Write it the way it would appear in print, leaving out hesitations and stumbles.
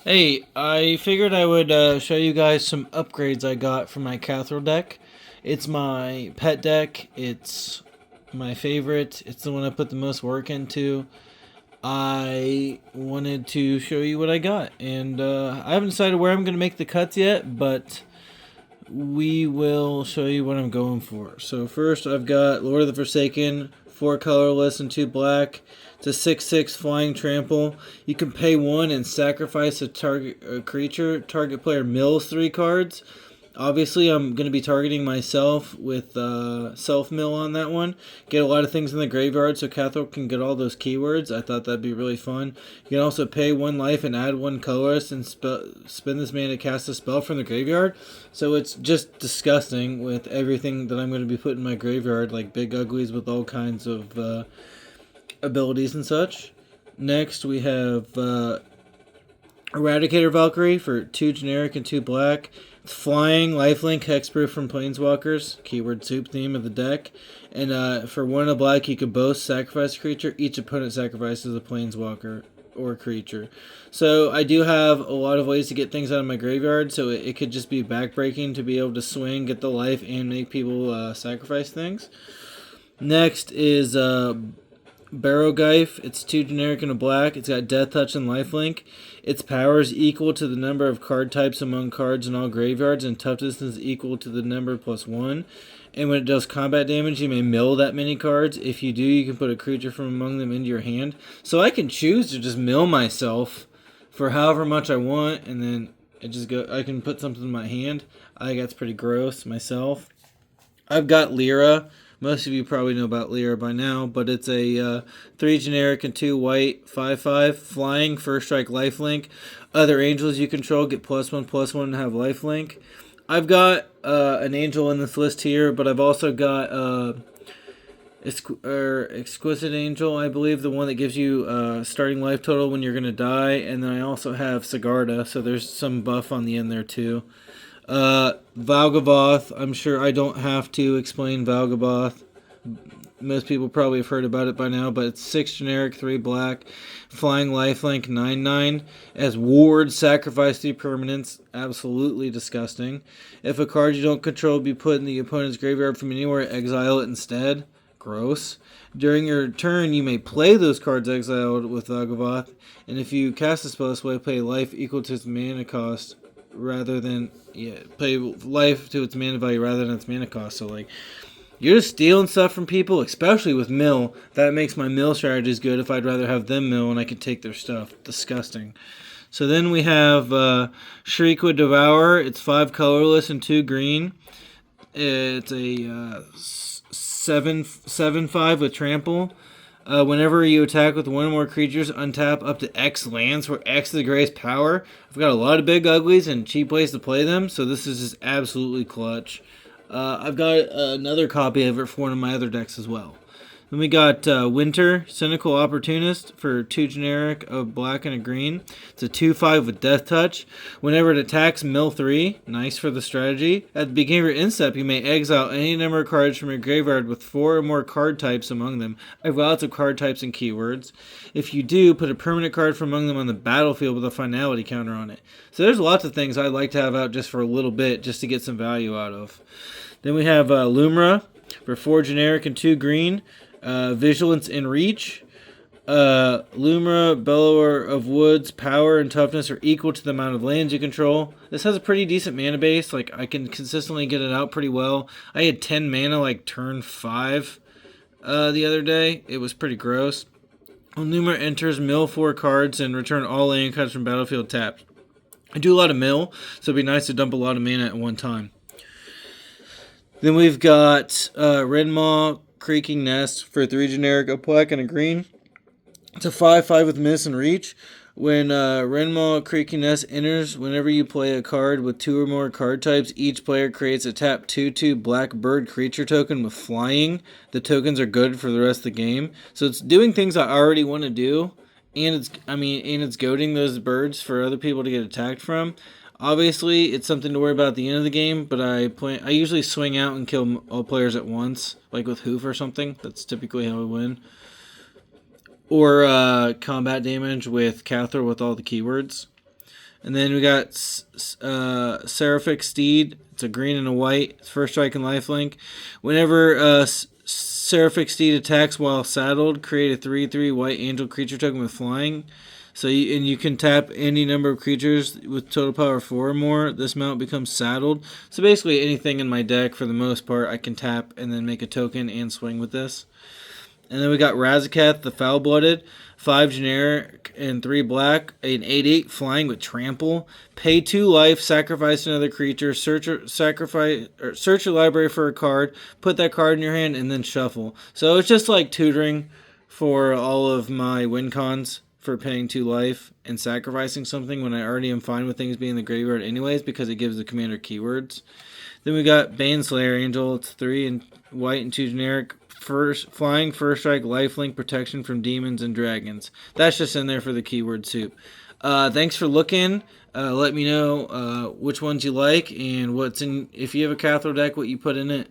Hey, I figured I would show you guys some upgrades I got from my Kathril deck. It's my pet deck. It's my favorite. It's the one I put the most work into. I wanted to show you what I got, and I haven't decided where I'm going to make the cuts yet, but we will show you what I'm going for. So first, I've got Lord of the Forsaken, 4 colorless and 2 black. It's a 6/6 flying trample. You can pay 1 and sacrifice a creature. Target player mills 3 cards. Obviously, I'm going to be targeting myself with self mill on that one. Get a lot of things in the graveyard so Kathril can get all those keywords. I thought that'd be really fun. You can also pay 1 life and add 1 colorless and spend this mana to cast a spell from the graveyard. So it's just disgusting with everything that I'm going to be putting in my graveyard, like big uglies with all kinds of abilities and such. Next, we have Eradicator Valkyrie for 2 generic and 2 black. It's flying, lifelink, hexproof from Planeswalkers, keyword soup theme of the deck. And for 1 and a black, you can both sacrifice a creature. Each opponent sacrifices a Planeswalker or creature. So I do have a lot of ways to get things out of my graveyard, so it could just be backbreaking to be able to swing, get the life, and make people sacrifice things. Next is Barrowgyfe. It's 2 generic and a black. It's got Death Touch and Lifelink. Its power is equal to the number of card types among cards in all graveyards, and toughness is equal to the number plus 1. And when it does combat damage, you may mill that many cards. If you do, you can put a creature from among them into your hand. So I can choose to just mill myself for however much I want, and then I can put something in my hand. I think that's pretty gross myself. I've got Lyra. Most of you probably know about Lyra by now, but it's a 3 generic and 2 white, 5/5, flying, first strike, lifelink. Other angels you control get +1/+1 and have lifelink. I've got an angel in this list here, but I've also got Exquisite Angel, I believe, the one that gives you starting life total when you're going to die, and then I also have Sigarda, so there's some buff on the end there too. Valgavoth, I'm sure I don't have to explain Valgavoth. Most people probably have heard about it by now, but it's 6 generic, 3 black, flying lifelink, 9/9. As ward, sacrifice 3 permanents. Absolutely disgusting. If a card you don't control be put in the opponent's graveyard from anywhere, exile it instead. Gross. During your turn, you may play those cards exiled with Valgavoth, and if you cast a spell this way, play life equal to its mana cost rather than play life to its mana value rather than its mana cost. So like, you're just stealing stuff from people, especially with mill. That makes my mill strategies good if I'd rather have them mill and I could take their stuff. Disgusting. So then we have Shriekwood Devourer. It's 5 colorless and 2 green. It's a 7/5 with trample. Whenever you attack with 1 or more creatures, untap up to X lands, where X is the greatest power. I've got a lot of big uglies and cheap ways to play them, so this is just absolutely clutch. I've got another copy of it for one of my other decks as well. Then we got Winter, Cynical Opportunist for 2 generic, a black and a green. It's a 2/5 with Death Touch. Whenever it attacks, mill 3. Nice for the strategy. At the beginning of your end step, you may exile any number of cards from your graveyard with 4 or more card types among them. I have lots of card types and keywords. If you do, put a permanent card from among them on the battlefield with a finality counter on it. So there's lots of things I'd like to have out just for a little bit, just to get some value out of. Then we have Lumra for 4 generic and 2 green. Vigilance and Reach. Lumra, Bellower of Woods, power and toughness are equal to the amount of lands you control. This has a pretty decent mana base. Like, I can consistently get it out pretty well. I had 10 mana like turn 5 the other day. It was pretty gross. When Lumra enters, mill 4 cards and return all land cards from battlefield tapped. I do a lot of mill, so it'd be nice to dump a lot of mana at one time. Then we've got Redmaw, Creaking Nest for 3 generic, a black and a green. It's a 5/5 with miss and reach. When Renmaw Creaking Nest enters, whenever you play a card with 2 or more card types, each player creates a tap 2/2 black bird creature token with flying. The tokens are good for the rest of the game. So it's doing things I already want to do, and it's goading those birds for other people to get attacked from. Obviously, it's something to worry about at the end of the game, but I usually swing out and kill all players at once, like with Hoof or something. That's typically how I win. Or combat damage with Kathril with all the keywords. And then we got Seraphic Steed. It's a green and a white. It's first strike and lifelink. Whenever Seraphic Steed attacks while saddled, create a 3/3 white angel creature token with flying. So you can tap any number of creatures with total power 4 or more. This mount becomes saddled. So basically anything in my deck, for the most part, I can tap and then make a token and swing with this. And then we got Razaketh, the Foul-Blooded, 5 generic and 3 black, an 8/8 flying with trample. Pay 2 life, sacrifice another creature, search your library for a card, put that card in your hand, and then shuffle. So it's just like tutoring for all of my win cons for paying 2 life and sacrificing something when I already am fine with things being in the graveyard anyways, because it gives the commander keywords. Then we got Baneslayer Angel. It's 3 and white and 2 generic. Flying, first strike, lifelink, protection from demons and dragons. That's just in there for the keyword soup. Thanks for looking. Let me know which ones you like and what's in. If you have a Kathril deck, what you put in it.